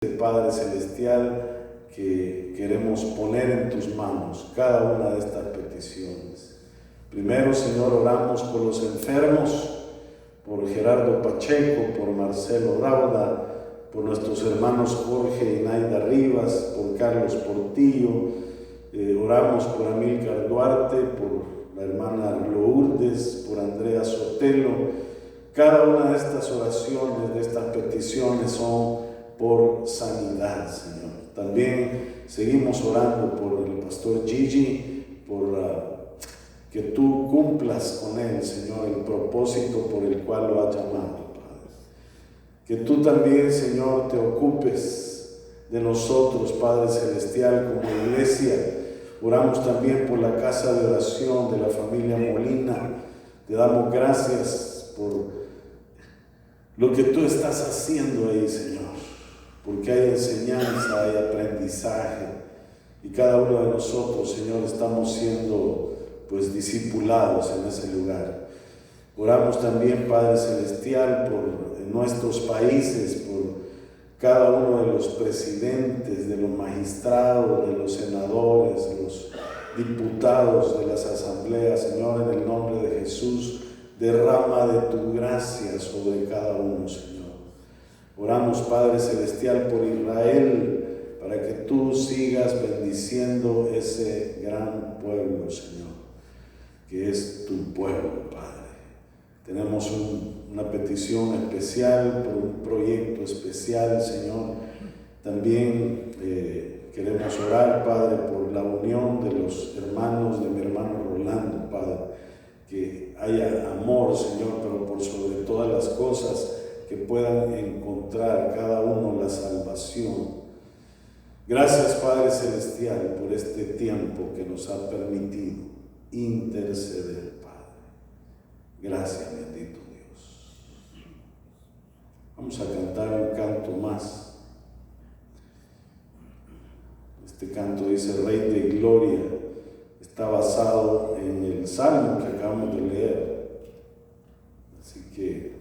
Padre Celestial, que queremos poner en tus manos cada una de estas peticiones. Primero, Señor, oramos por los enfermos, por Gerardo Pacheco, por Marcelo Rauda, por nuestros hermanos Jorge y Naida Rivas, por Carlos Portillo, oramos por Amílcar Duarte, por la hermana Lourdes, por Andrea Sotelo. Cada una de estas oraciones, de estas peticiones son por sanidad, Señor. También seguimos orando por el pastor Gigi, por que tú cumplas con él, Señor, el propósito por el cual lo has llamado, Padre. Que tú también, Señor, te ocupes de nosotros, Padre Celestial, como iglesia. Oramos también por la casa de oración de la familia Molina. Te damos gracias por lo que tú estás haciendo ahí, Señor, porque hay enseñanza, hay aprendizaje, y cada uno de nosotros, Señor, estamos siendo discipulados en ese lugar. Oramos también, Padre Celestial, por nuestros países, por cada uno de los presidentes, de los magistrados, de los senadores, de los diputados de las asambleas. Señor, en el nombre de Jesús, derrama de tu gracia sobre cada uno, Señor. Oramos, Padre Celestial, por Israel, para que tú sigas bendiciendo ese gran pueblo, Señor, que es tu pueblo, Padre. Tenemos una petición especial por un proyecto especial, Señor. También queremos orar, Padre, por la unión de los hermanos de mi hermano Rolando, Padre. Que haya amor, Señor, pero por sobre todas las cosas, que puedan encontrar cada uno la salvación. Gracias, Padre Celestial, por este tiempo que nos ha permitido interceder, Padre. Gracias, bendito Dios. Vamos a cantar un canto más. Este canto dice: Rey de Gloria. Está basado en el Salmo que acabamos de leer. Así que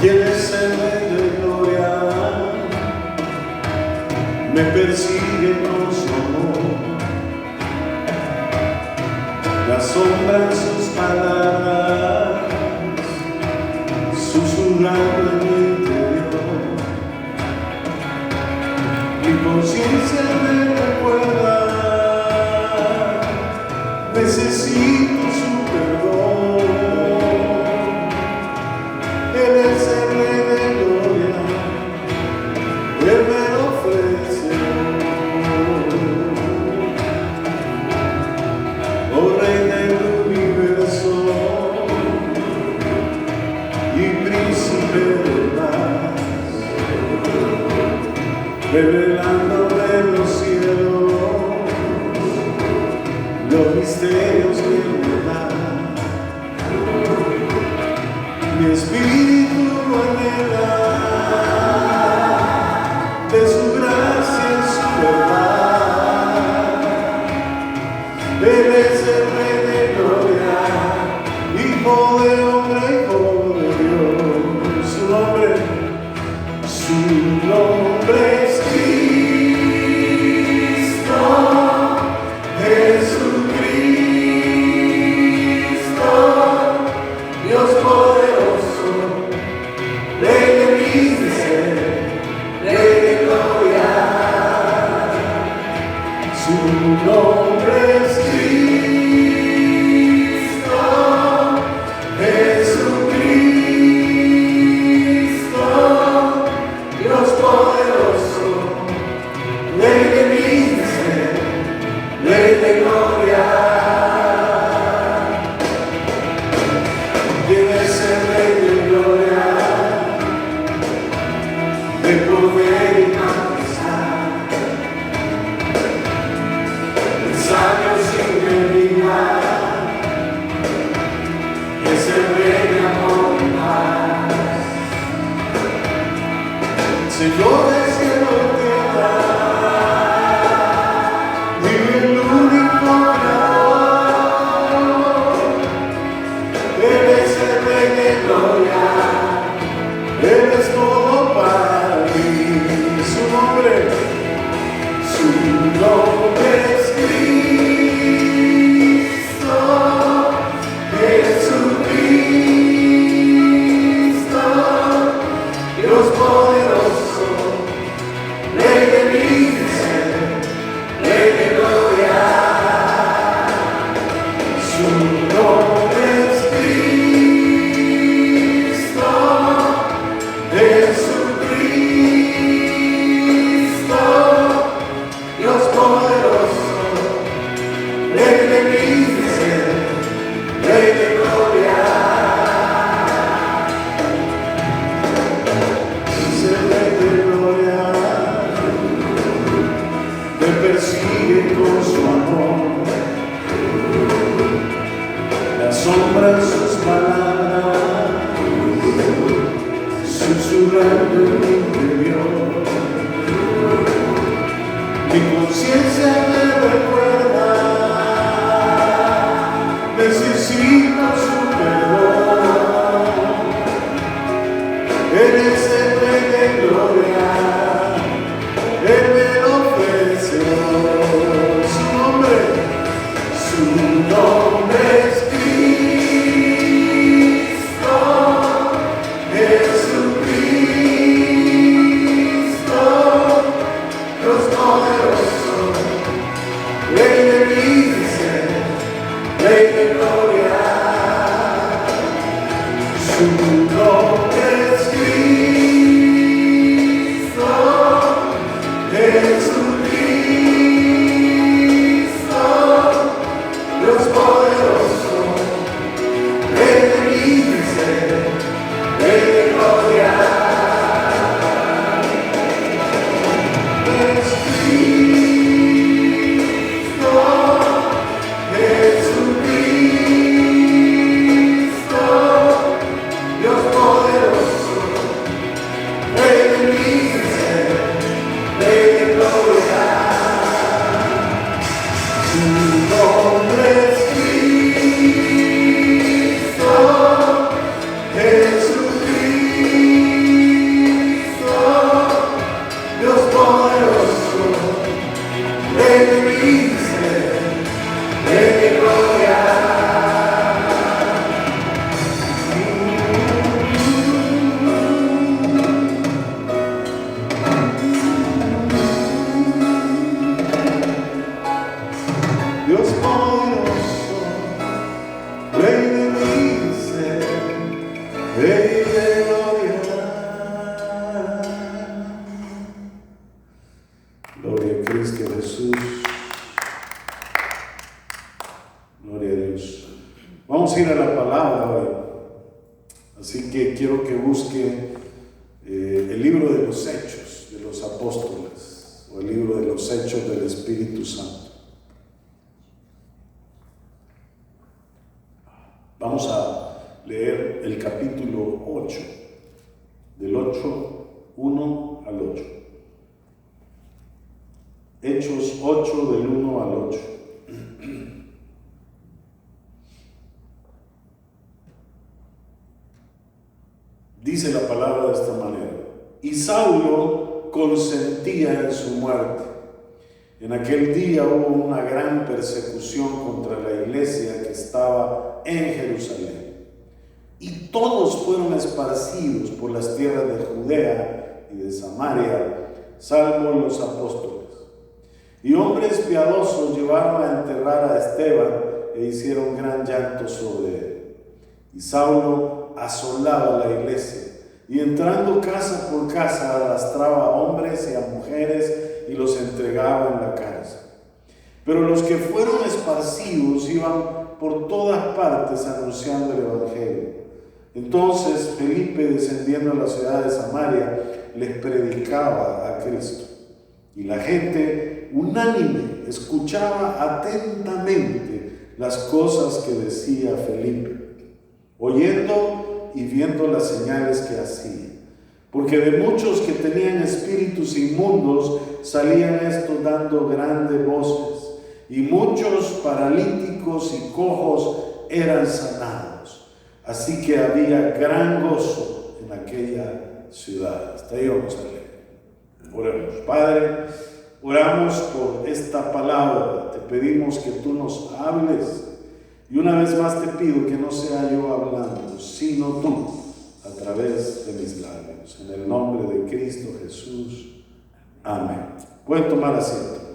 ¿quién es el Rey de Gloria? Me persigue con su amor, la sombra en sus palabras, susurrando en mi interior. Mi conciencia me recuerda, necesito su perdón. Él es el Rey de Gloria, Él me lo ofrece. Oh Rey del universo y príncipe de paz, revelándome los cielos, los misterios que me dan. Mi espíritu anhela de su gracia y su verdad. Él es el Rey de Gloria, Hijo de hombre, Hijo de Dios. Su nombre es Cristo, Jesucristo, Dios poderoso, Rey de mis deseos. Señor del cielo y tierra, y el único creador, eres el Rey de gloria, eres todo para mí. Su nombre es Cristo, Jesucristo, Dios poderoso, Rey de vida, Rey de gloria. Su nombre es Cristo, Jesucristo, Dios poderoso, Rey de vida, Rey de gloria. Ese Rey de gloria te persigue con su amor, la sombra en sus palabras, susurrando en mi interior. Mi conciencia me recuerda, necesito su perdón. Eres el Rey de gloria, Él me lo ofreció. Su nombre es Cristo, Jesucristo, Dios poderoso, Rey de vida, Rey de gloria. Su nombre es Cristo, Jesucristo, Dios poderoso, Rey de vida, Rey de gloria. Es Cristo, Jesucristo, Dios poderoso, Rey de vida, Rey de gloria. Su nombre es Cristo, Jesucristo, Dios poderoso, Rey de vida, Rey de gloria. Dios poderoso, Rey de vida, Rey de gloria. Gloria a Cristo Jesús. Gloria a Dios. Vamos a ir a la palabra hoy. Así que quiero que busque el libro de los Hechos de los Apóstoles, o el libro de los Hechos del Espíritu Santo. Vamos a leer el capítulo 8, del 1 al 8. Hechos 8, del 1 al 8. Dice la palabra de esta manera: y Saulo consentía en su muerte. En aquel día hubo una gran persecución contra la iglesia que estaba en Jerusalén, y todos fueron esparcidos por las tierras de Judea y de Samaria, salvo los apóstoles. Y hombres piadosos llevaron a enterrar a Esteban e hicieron gran llanto sobre él. Y Saulo asolaba la iglesia, y entrando casa por casa arrastraba a hombres y a mujeres y los entregaba en la cárcel. Pero los que fueron esparcidos iban por todas partes anunciando el evangelio. Entonces Felipe, descendiendo a la ciudad de Samaria, les predicaba a Cristo. Y la gente unánime escuchaba atentamente las cosas que decía Felipe, oyendo y viendo las señales que hacía. porque de muchos que tenían espíritus inmundos salían estos dando grandes voces, y muchos paralíticos y cojos eran sanados. Así que había gran gozo en aquella ciudad. Hasta ahí vamos a leer. Oremos. Padre, oramos por esta palabra. Te pedimos que tú nos hables. Y una vez más te pido que no sea yo hablando, sino tú, a través de mis labios. En el nombre de Cristo Jesús. Amén. Pueden tomar asiento, hermanos.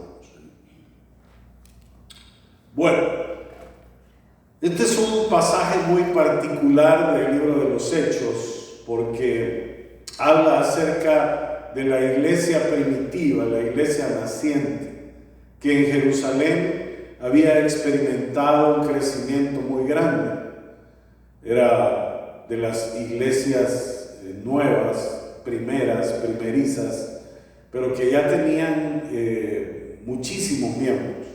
Bueno, este es un pasaje muy particular del libro de los Hechos, porque habla acerca de la iglesia primitiva, la iglesia naciente, que en Jerusalén había experimentado un crecimiento muy grande. Era de las iglesias nuevas, primerizas, pero que ya tenían muchísimos miembros.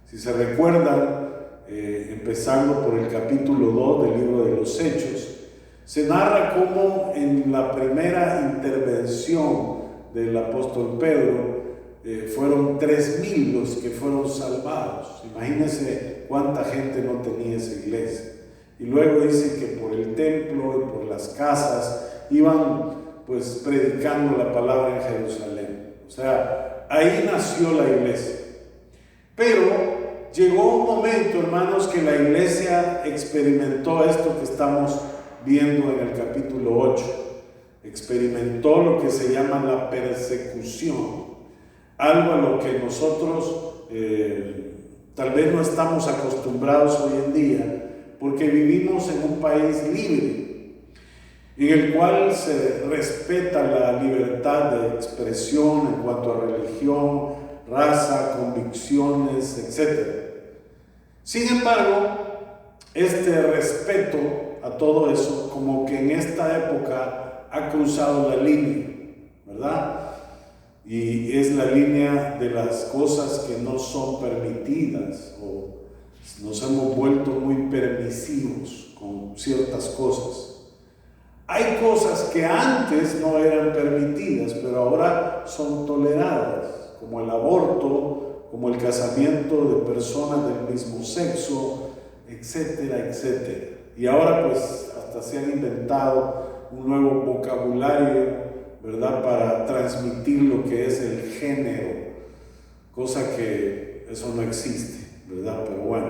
Si se recuerdan, empezando por el capítulo 2 del libro de los Hechos, se narra cómo en la primera intervención del apóstol Pedro fueron 3,000 los que fueron salvados. Imagínense cuánta gente no tenía esa iglesia. Y luego dice que por el templo y por las casas iban pues predicando la palabra en Jerusalén. O sea, ahí nació la iglesia. Pero llegó un momento, hermanos, que la iglesia experimentó esto que estamos viendo en el capítulo 8. Experimentó lo que se llama la persecución. Algo a lo que nosotros tal vez no estamos acostumbrados hoy en día, porque vivimos en un país libre, en el cual se respeta la libertad de expresión en cuanto a religión, raza, convicciones, etc. Sin embargo, este respeto a todo eso, como que en esta época ha cruzado la línea, ¿verdad? Y es la línea de las cosas que no son permitidas, o nos hemos vuelto muy permisivos con ciertas cosas. Hay cosas que antes no eran permitidas, pero ahora son toleradas, como el aborto, como el casamiento de personas del mismo sexo, etcétera, etcétera. Y ahora pues hasta se han inventado un nuevo vocabulario, ¿verdad?, para transmitir lo que es el género, cosa que eso no existe, ¿verdad? Pero bueno,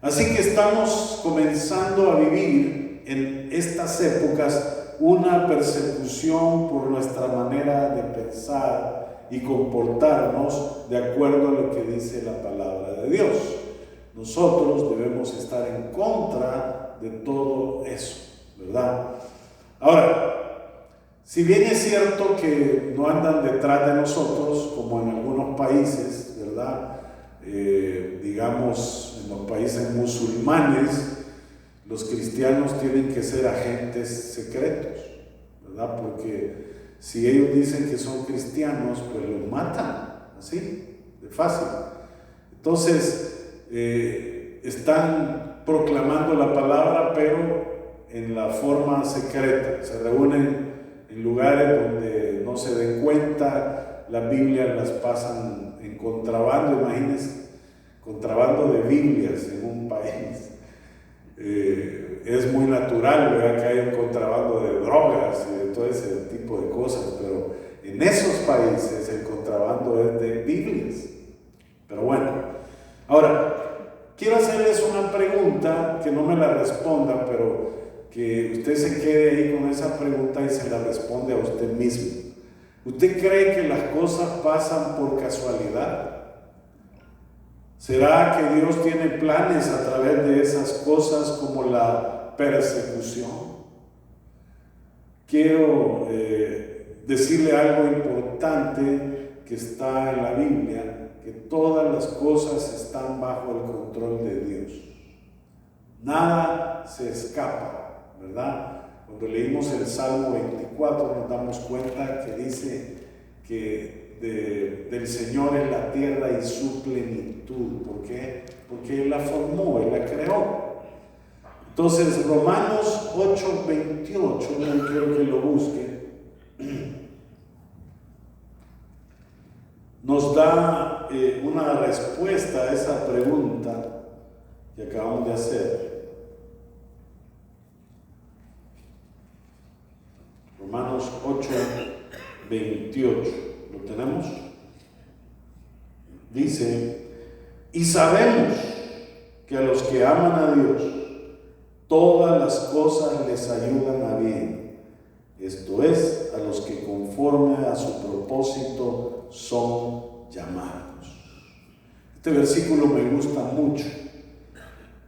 así que estamos comenzando a vivir en estas épocas una persecución por nuestra manera de pensar y comportarnos de acuerdo a lo que dice la palabra de Dios. Nosotros debemos estar en contra de todo eso, ¿verdad? Ahora, si bien es cierto que no andan detrás de nosotros, como en algunos países, ¿verdad? Digamos, en los países musulmanes, los cristianos tienen que ser agentes secretos, ¿verdad? Porque si ellos dicen que son cristianos, pues los matan, así, de fácil. Entonces, están proclamando la palabra, pero en la forma secreta. Se reúnen en lugares donde no se den cuenta, las Biblias las pasan en contrabando, imagínense, contrabando de Biblias en un país. Es muy natural, ¿verdad?, que haya un contrabando de drogas y de todo ese tipo de cosas, pero en esos países el contrabando es de Biblias. Pero bueno, ahora, quiero hacerles una pregunta, que no me la respondan, pero que usted se quede ahí con esa pregunta y se la responde a usted mismo. ¿Usted cree que las cosas pasan por casualidad? ¿Será que Dios tiene planes a través de esas cosas como la persecución? Quiero decirle algo importante que está en la Biblia, que todas las cosas están bajo el control de Dios. Nada se escapa, ¿verdad? Cuando leímos el Salmo 24 nos damos cuenta que dice que del Señor es la tierra y su plenitud. ¿Por qué? Porque Él la formó, Él la creó. Entonces Romanos 8:28, yo quiero que lo busquen. da una respuesta a esa pregunta que acabamos de hacer. Romanos 8:28. ¿Lo tenemos? Dice: y sabemos que a los que aman a Dios, todas las cosas les ayudan a bien. Esto es, a los que conforme a su propósito son llamados. Este versículo me gusta mucho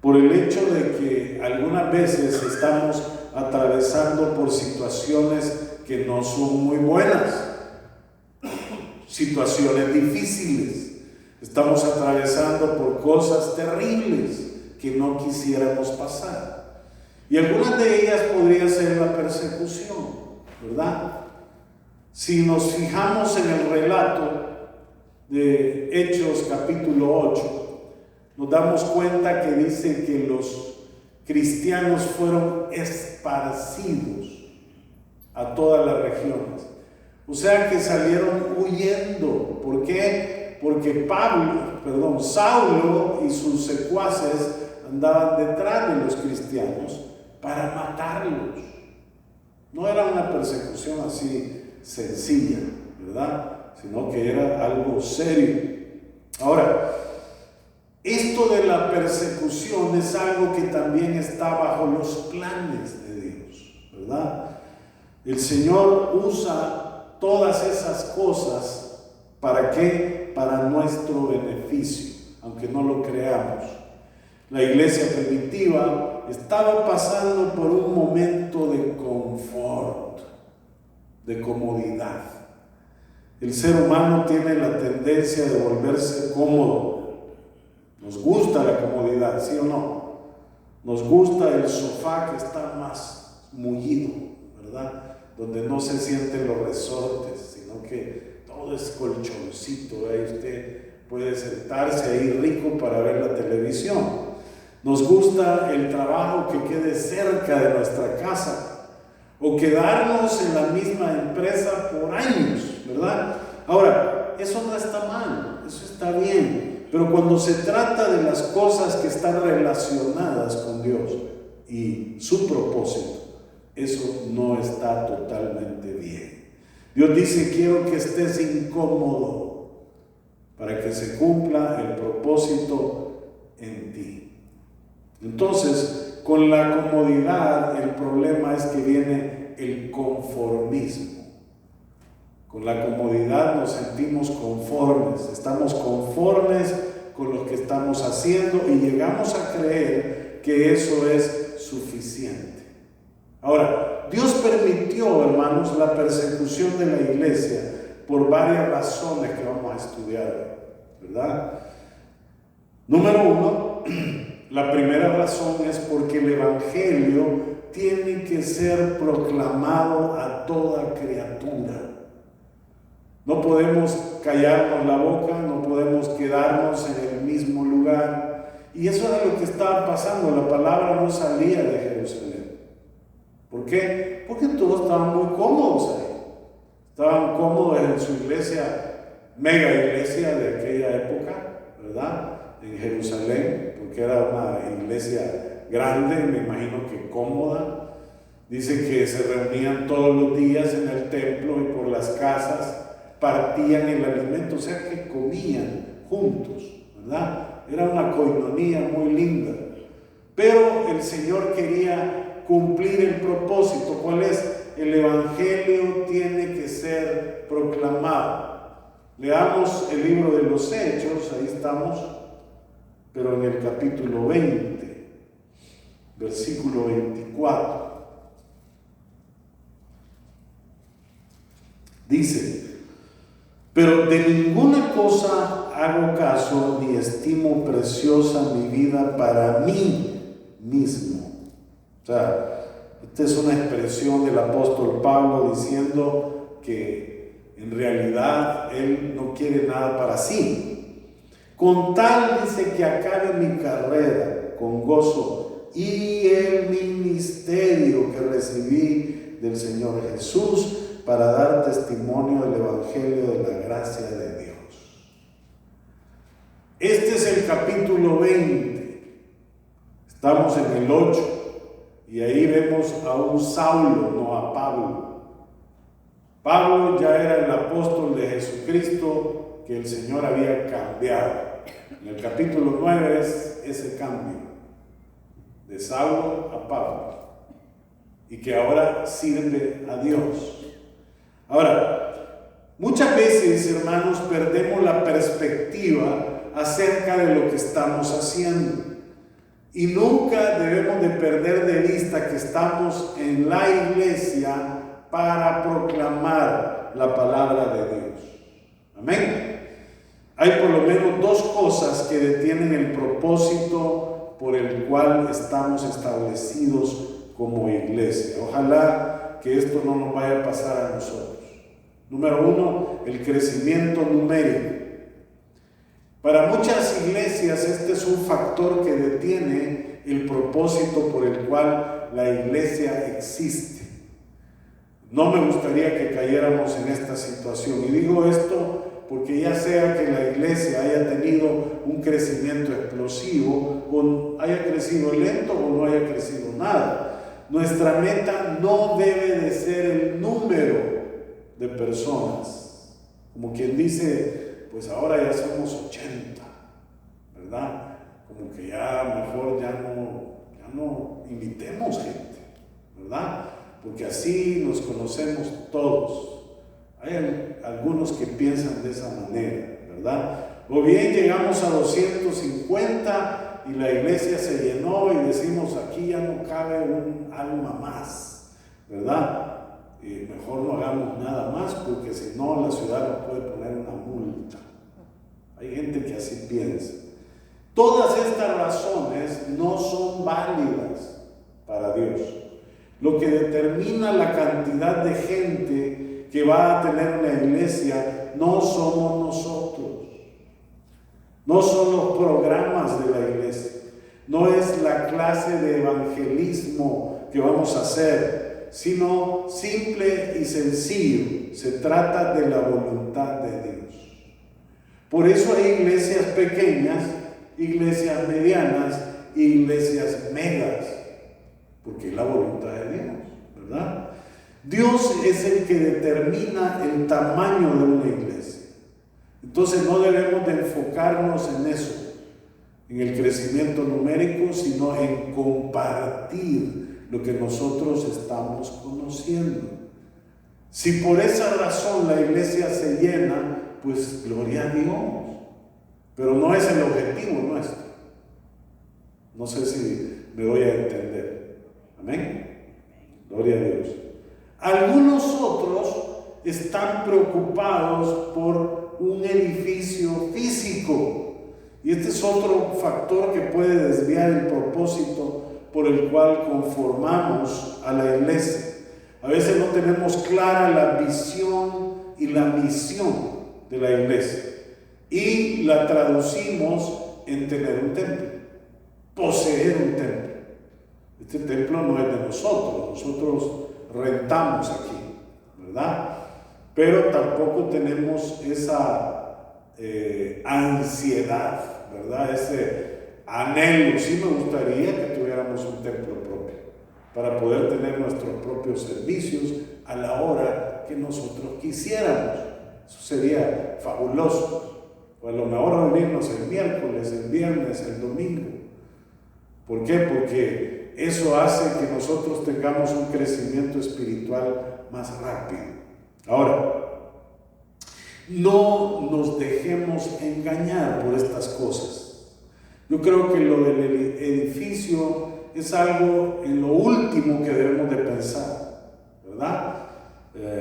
por el hecho de que algunas veces estamos atravesando por situaciones que no son muy buenas, situaciones difíciles. Estamos atravesando por cosas terribles que no quisiéramos pasar. Y algunas de ellas podría ser la persecución, ¿verdad? Si nos fijamos en el relato de Hechos capítulo 8, nos damos cuenta que dice que los cristianos fueron esparcidos a todas las regiones. O sea que salieron huyendo. ¿Por qué? Porque Saulo y sus secuaces andaban detrás de los cristianos para matarlos. No era una persecución así sencilla, ¿verdad? Sino que era algo serio. Ahora, esto de la persecución es algo que también está bajo los planes de Dios, ¿verdad? El Señor usa todas esas cosas, ¿para qué? Para nuestro beneficio, aunque no lo creamos. La iglesia primitiva estaba pasando por un momento de confort, de comodidad. El ser humano tiene la tendencia de volverse cómodo. Nos gusta la comodidad, ¿sí o no? Nos gusta el sofá que está más mullido, ¿verdad? Donde no se sienten los resortes, sino que todo es colchoncito. Ahí usted puede sentarse ahí rico para ver la televisión. Nos gusta el trabajo que quede cerca de nuestra casa o quedarnos en la misma empresa por años, ¿verdad? Ahora, eso no está mal, eso está bien, pero cuando se trata de las cosas que están relacionadas con Dios y su propósito, eso no está totalmente bien. Dios dice: quiero que estés incómodo para que se cumpla el propósito en ti. Entonces, con la comodidad, el problema es que viene el conformismo. Con la comodidad nos sentimos conformes, estamos conformes con lo que estamos haciendo y llegamos a creer que eso es suficiente. Ahora, Dios permitió, hermanos, la persecución de la iglesia por varias razones que vamos a estudiar, ¿verdad? Número uno, la primera razón es porque el evangelio tiene que ser proclamado a toda criatura. No podemos callarnos la boca, no podemos quedarnos en el mismo lugar. Y eso era lo que estaba pasando, la palabra no salía de Jerusalén. ¿Por qué? Porque todos estaban muy cómodos ahí. Estaban cómodos en su iglesia, mega iglesia de aquella época, ¿verdad? En Jerusalén, porque era una iglesia grande, me imagino que cómoda. Dice que se reunían todos los días en el templo y por las casas partían el alimento, o sea que comían juntos, ¿verdad? Era una coinonía muy linda. Pero el Señor quería cumplir el propósito. ¿Cuál es? El evangelio tiene que ser proclamado. Leamos el libro de los Hechos, ahí estamos, pero en el capítulo 20, versículo 24. Dice: pero de ninguna cosa hago caso ni estimo preciosa mi vida para mí mismo. O sea, esta es una expresión del apóstol Pablo diciendo que en realidad él no quiere nada para sí. Con tal, dice, que acabe mi carrera con gozo y el ministerio que recibí del Señor Jesús para dar testimonio del evangelio de la gracia de Dios. el capítulo 20. Estamos en el 8 y ahí vemos a un Saulo, no a Pablo. Pablo ya era el apóstol de Jesucristo que el Señor había cambiado. En el capítulo 9 es ese cambio de Saulo a Pablo y que ahora sirve a Dios. Ahora, muchas veces, hermanos, perdemos la perspectiva acerca de lo que estamos haciendo y nunca debemos de perder de vista que estamos en la iglesia para proclamar la palabra de Dios. Amén. Hay por lo menos dos cosas que detienen el propósito por el cual estamos establecidos como iglesia. Ojalá que esto no nos vaya a pasar a nosotros. Número uno, el crecimiento numérico. Para muchas iglesias este es un factor que detiene el propósito por el cual la iglesia existe. No me gustaría que cayéramos en esta situación. Y digo esto porque ya sea que la iglesia haya tenido un crecimiento explosivo, o haya crecido lento o no haya crecido nada, nuestra meta no debe de ser el número de personas. Como quien dice, pues ahora ya somos 80, ¿verdad? Como que ya mejor ya no invitemos gente, ¿verdad? Porque así nos conocemos todos. Hay algunos que piensan de esa manera, ¿verdad? O bien llegamos a 250 y la iglesia se llenó y decimos aquí ya no cabe un alma más, ¿verdad? Y mejor no hagamos nada más porque si no la ciudad nos puede poner una multa. Hay gente que así piensa. Todas estas razones no son válidas para Dios. Lo que determina la cantidad de gente que va a tener una iglesia no somos nosotros, no son los programas de la iglesia, no es la clase de evangelismo que vamos a hacer, sino simple y sencillo, se trata de la voluntad de Dios. Por eso hay iglesias pequeñas, iglesias medianas, iglesias megas, porque es la voluntad de Dios, ¿verdad? Dios es el que determina el tamaño de una iglesia. Entonces no debemos de enfocarnos en eso, en el crecimiento numérico, sino en compartir lo que nosotros estamos conociendo. Si por esa razón la iglesia se llena, pues gloria a Dios, pero no es el objetivo nuestro. No sé si me doy a entender. Amén. Gloria a Dios. Algunos otros están preocupados por un edificio físico, y este es otro factor que puede desviar el propósito por el cual conformamos a la iglesia. A veces no tenemos clara la visión y la misión de la iglesia y la traducimos en tener un templo, poseer un templo. Este templo no es de nosotros rentamos aquí, ¿verdad? Pero tampoco tenemos esa ansiedad, ¿verdad? Ese anhelo. Sí me gustaría que tuviéramos un templo propio para poder tener nuestros propios servicios a la hora que nosotros quisiéramos. Eso sería fabuloso. O a lo mejor reunirnos el miércoles, el viernes, el domingo. ¿Por qué? Porque eso hace que nosotros tengamos un crecimiento espiritual más rápido. Ahora, no nos dejemos engañar por estas cosas. Yo creo que lo del edificio es algo en lo último que debemos de pensar, ¿verdad?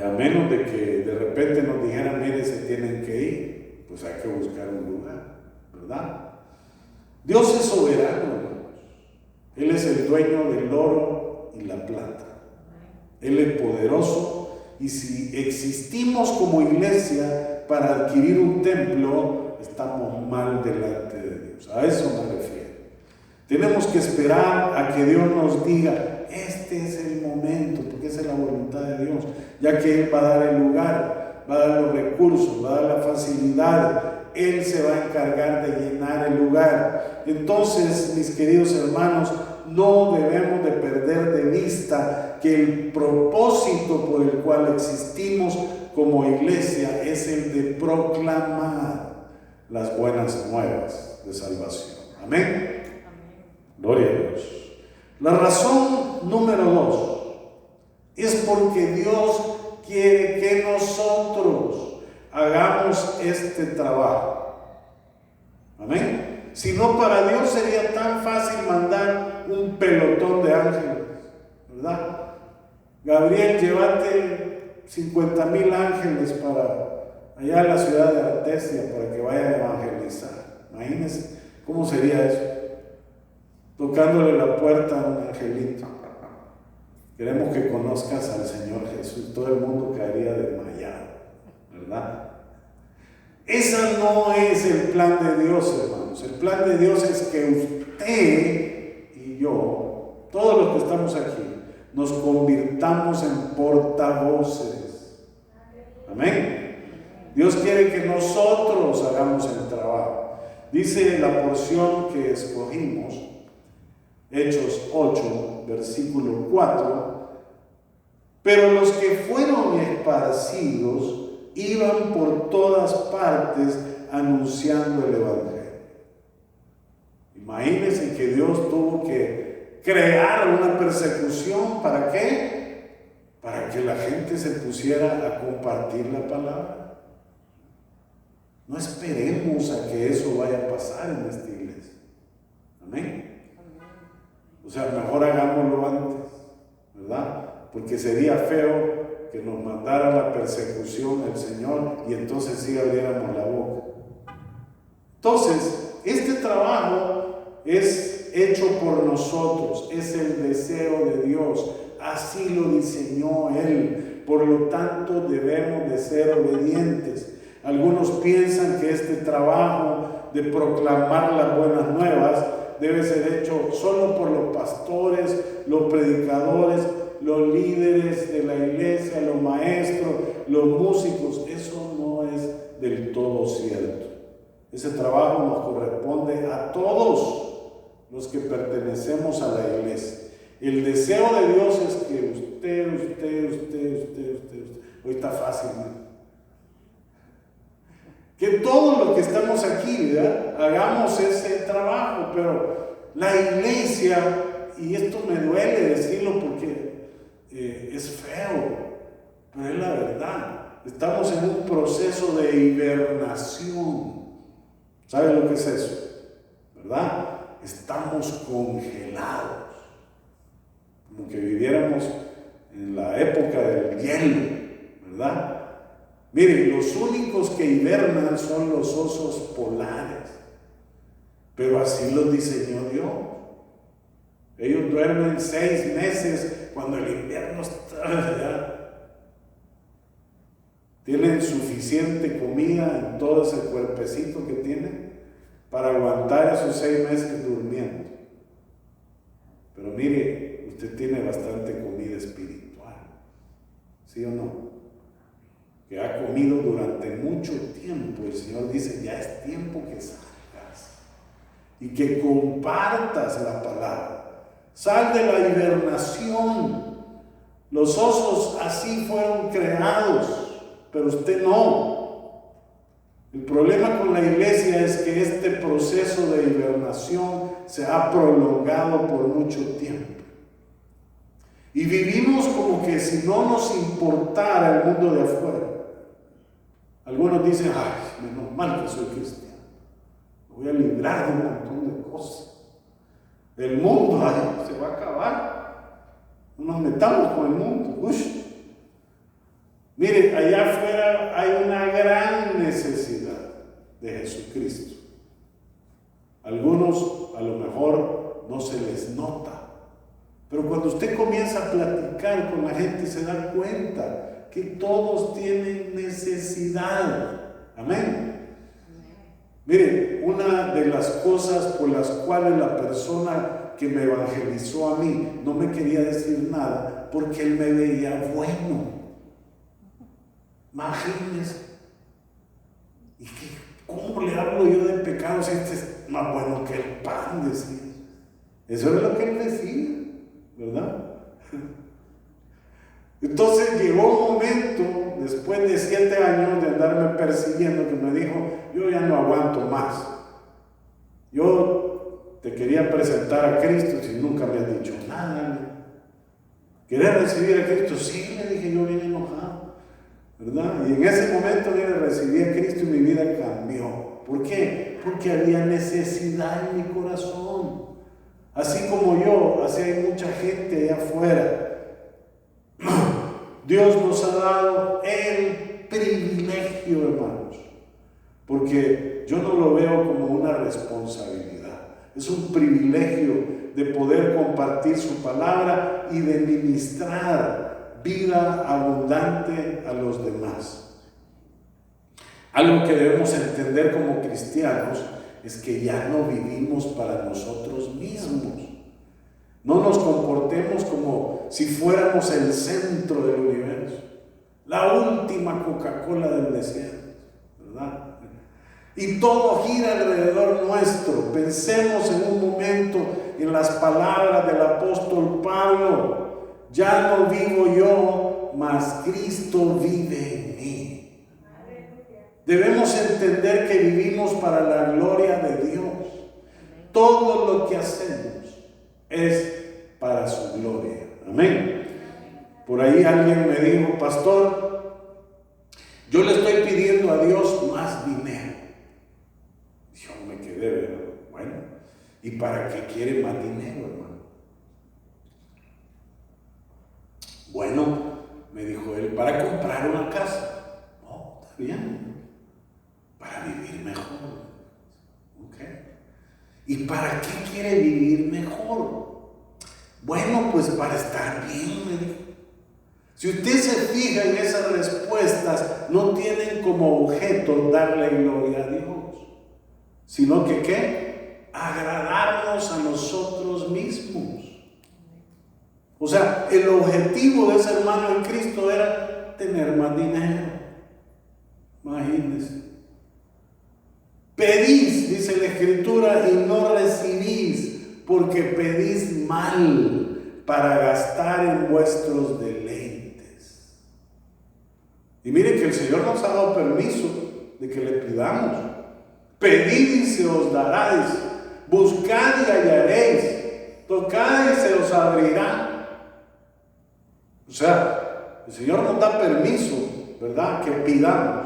A menos de que de repente nos dijeran, mire, se tienen que ir, pues hay que buscar un lugar, ¿verdad? Dios es soberano, hermanos. Él es el dueño del oro y la plata. Él es poderoso, y si existimos como iglesia para adquirir un templo, estamos mal delante de Dios. A eso me refiero. Tenemos que esperar a que Dios nos diga, este es el momento, porque esa es la voluntad de Dios, ya que Él va a dar el lugar. va a dar los recursos, va a dar la facilidad. Él se va a encargar de llenar el lugar. Entonces, mis queridos hermanos, no debemos de perder de vista que el propósito por el cual existimos como iglesia es el de proclamar las buenas nuevas de salvación. Amén. Gloria a Dios. La razón número 2 es porque Dios quiere que nosotros hagamos este trabajo. Amén. Si no, para Dios sería tan fácil mandar un pelotón de ángeles, ¿verdad? Gabriel, llévate 50,000 ángeles para allá en la ciudad de Artesia para que vayan a evangelizar. Imagínense cómo sería eso. Tocándole la puerta a un angelito. Queremos que conozcas al Señor Jesús. Todo el mundo caería desmayado, ¿verdad? Ese no es el plan de Dios, hermanos. El plan de Dios es que usted y yo, todos los que estamos aquí, nos convirtamos en portavoces. Amén. Dios quiere que nosotros hagamos el trabajo. Dice la porción que escogimos, Hechos 8, versículo 4, pero los que fueron esparcidos iban por todas partes anunciando el Evangelio. Imagínense que Dios tuvo que crear una persecución. ¿Para qué? Para que la gente se pusiera a compartir la palabra. No esperemos a que eso vaya a pasar en esta iglesia. Amén. O sea, mejor hagámoslo antes, ¿verdad? Porque sería feo que nos mandara la persecución el Señor y entonces sí abriéramos la boca. Entonces, este trabajo es hecho por nosotros, es el deseo de Dios, así lo diseñó Él. Por lo tanto, debemos de ser obedientes. Algunos piensan que este trabajo de proclamar las buenas nuevas debe ser hecho solo por los pastores, los predicadores, los líderes de la iglesia, los maestros, los músicos. Eso no es del todo cierto. Ese trabajo nos corresponde a todos los que pertenecemos a la iglesia. El deseo de Dios es que usted, hoy está fácil, ¿no? Que todos los que estamos aquí, ¿verdad?, hagamos ese trabajo. Pero la iglesia, y esto me duele decirlo porque es feo, pero es la verdad, estamos en un proceso de hibernación. ¿Saben lo que es eso? ¿Verdad? Estamos congelados, como que viviéramos en la época del hielo, ¿verdad? Miren, los únicos que hibernan son los osos polares, pero así los diseñó Dios. Ellos duermen 6 meses cuando el invierno está allá. Tienen suficiente comida en todo ese cuerpecito que tienen para aguantar esos 6 meses durmiendo. Pero mire, usted tiene bastante comida espiritual, ¿sí o no? Que ha comido durante mucho tiempo. El Señor dice, ya es tiempo que salgas y que compartas la palabra. Sal de la hibernación. Los osos así fueron creados, pero usted no. El problema con la iglesia es que este proceso de hibernación se ha prolongado por mucho tiempo. Y vivimos como que si no nos importara el mundo de afuera. Algunos dicen, ay, menos mal que soy cristiano, me voy a librar de un montón de cosas. El mundo, ay, se va a acabar. No nos metamos con el mundo. Uy. Mire, allá afuera hay una gran necesidad de Jesucristo. Algunos a lo mejor no se les nota, pero cuando usted comienza a platicar con la gente se da cuenta que todos tienen necesidad. Amén. Miren, una de las cosas por las cuales la persona que me evangelizó a mí no me quería decir nada, porque él me veía bueno. Imagínense. ¿Y cómo le hablo yo de pecado si este es más bueno que el pan? Decía. Eso es lo que él decía, ¿verdad? Entonces llegó un momento, después de 7 años de andarme persiguiendo, que me dijo: yo ya no aguanto más. Yo te quería presentar a Cristo si nunca me has dicho nada. ¿Querés recibir a Cristo? Sí, le dije yo bien enojado, ¿verdad? Y en ese momento, mire, recibí a Cristo y mi vida cambió. ¿Por qué? Porque había necesidad en mi corazón. Así como yo, así hay mucha gente allá afuera. Dios nos ha dado el privilegio, hermanos, porque yo no lo veo como una responsabilidad. Es un privilegio de poder compartir su palabra y de ministrar vida abundante a los demás. Algo que debemos entender como cristianos es que ya no vivimos para nosotros mismos. No nos comportemos como si fuéramos el centro del universo, la última Coca-Cola del desierto, ¿verdad? Y todo gira alrededor nuestro. Pensemos en un momento en las palabras del apóstol Pablo: ya no vivo yo, mas Cristo vive en mí. Debemos entender que vivimos para la gloria de Dios. Todo lo que hacemos es para su gloria. Amén. Por ahí alguien me dijo: pastor, yo le estoy pidiendo a Dios más dinero. Yo me quedé, ¿verdad? Bueno, ¿y para qué quiere más dinero, hermano? Bueno, me dijo él, para comprar una casa. Oh, está bien. Para vivir mejor. Ok. ¿Y para qué quiere vivir mejor? Bueno, pues para estar bien, me dijo. Si usted se fija en esas respuestas, no tienen como objeto darle gloria a Dios, sino que ¿qué? Agradarnos a nosotros mismos. O sea, el objetivo de ese hermano en Cristo era tener más dinero. Imagínense. Pedís, dice la Escritura, y no recibís, porque pedís mal para gastar en vuestros deleites. Y mire que el Señor nos ha dado permiso de que le pidamos. Pedid y se os daréis, buscad y hallaréis, tocad y se os abrirá. O sea, el Señor nos da permiso, ¿verdad?, que pidamos,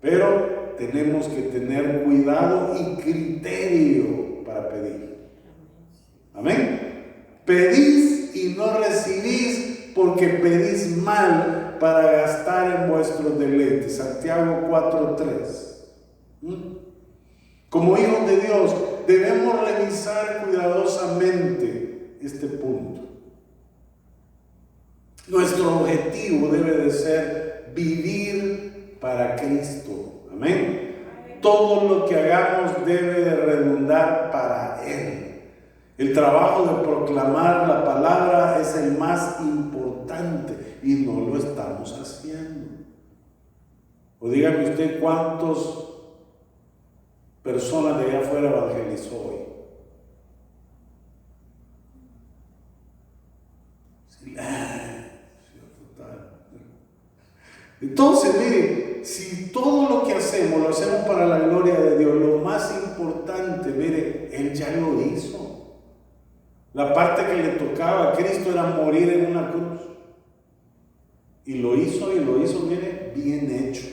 pero tenemos que tener cuidado y criterio para pedir. Amén. Pedís y no recibís, porque pedís mal para gastar en vuestros deleites. Santiago 4:3. Como hijos de Dios, debemos revisar cuidadosamente este punto. Nuestro objetivo debe de ser vivir para Cristo. Amén. Todo lo que hagamos debe de redundar para Él. El trabajo de proclamar la palabra es el más importante y no lo estamos haciendo. O dígame usted cuántas personas de allá afuera evangelizó hoy. Entonces, mire, si todo lo que hacemos lo hacemos para la gloria de Dios, lo más importante, mire, Él ya lo hizo. La parte que le tocaba a Cristo era morir en una cruz. Y lo hizo, mire, bien hecho.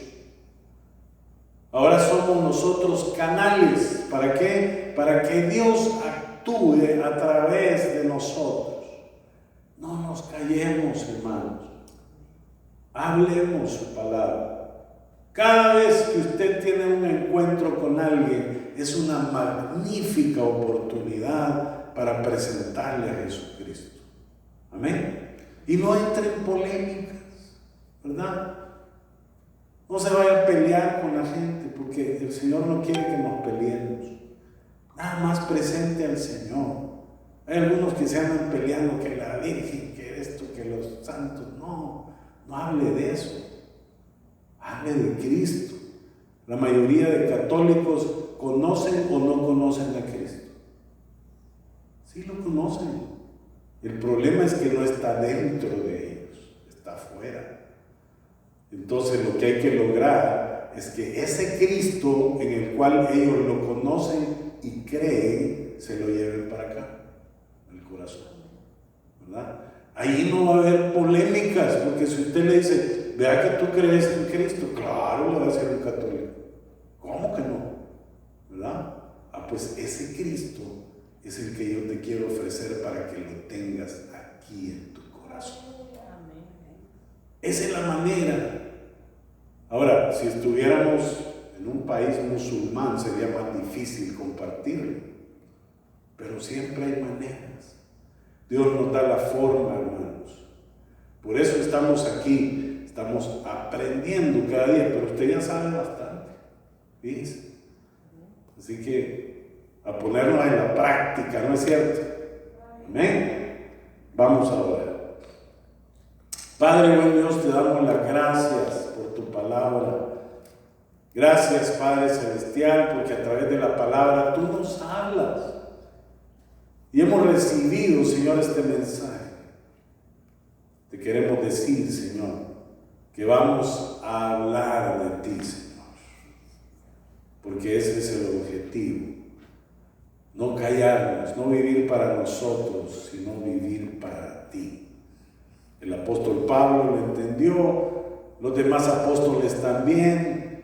Ahora somos nosotros canales. ¿Para qué? Para que Dios actúe a través de nosotros. No nos callemos, hermanos. Hablemos su palabra. Cada vez que usted tiene un encuentro con alguien, es una magnífica oportunidad para presentarle a Jesucristo. Amén. Y no entre en polémicas, ¿verdad? No se vaya a pelear con la gente, porque el Señor no quiere que nos peleemos. Nada más presente al Señor. Hay algunos que se andan peleando, que la Virgen, que esto, que los santos. No hable de eso. hable de Cristo. La mayoría de católicos conocen o no conocen a Cristo. Sí lo conocen. El problema es que no está dentro de ellos, está afuera. Entonces lo que hay que lograr es que ese Cristo en el cual ellos lo conocen y creen, se lo lleven para acá, al corazón, ¿verdad? Ahí no va a haber polémicas, porque si usted le dice, vea que tú crees en Cristo, claro, le va a ser un católico. ¿Cómo que no? ¿Verdad? Pues ese Cristo es el que yo te quiero ofrecer para que lo tengas aquí en tu corazón. Esa es la manera. Ahora, si estuviéramos en un país musulmán, sería más difícil compartirlo. Pero siempre hay maneras. Dios nos da la forma, hermanos. Por eso estamos aquí, estamos aprendiendo cada día, pero usted ya sabe bastante. ¿Fíjense? Así que a ponernos en la práctica, ¿no es cierto? Amén. Vamos a orar. Padre buen Dios, te damos las gracias por tu palabra. Gracias, Padre Celestial, porque a través de la palabra tú nos hablas. Y hemos recibido, Señor, este mensaje. Te queremos decir, Señor, que vamos a hablar de ti, Señor. Porque ese es el objetivo. No callarnos, no vivir para nosotros, sino vivir para ti. El apóstol Pablo lo entendió, los demás apóstoles también,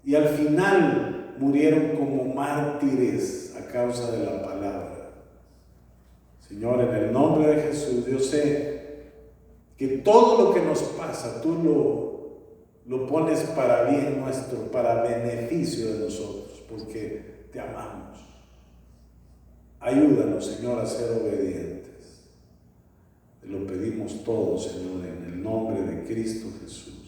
y al final murieron como mártires a causa de la palabra. Señor, en el nombre de Jesús, yo sé que todo lo que nos pasa, tú lo pones para bien nuestro, para beneficio de nosotros, porque te amamos. Ayúdanos, Señor, a ser obedientes. Te lo pedimos todo, Señor, en el nombre de Cristo Jesús.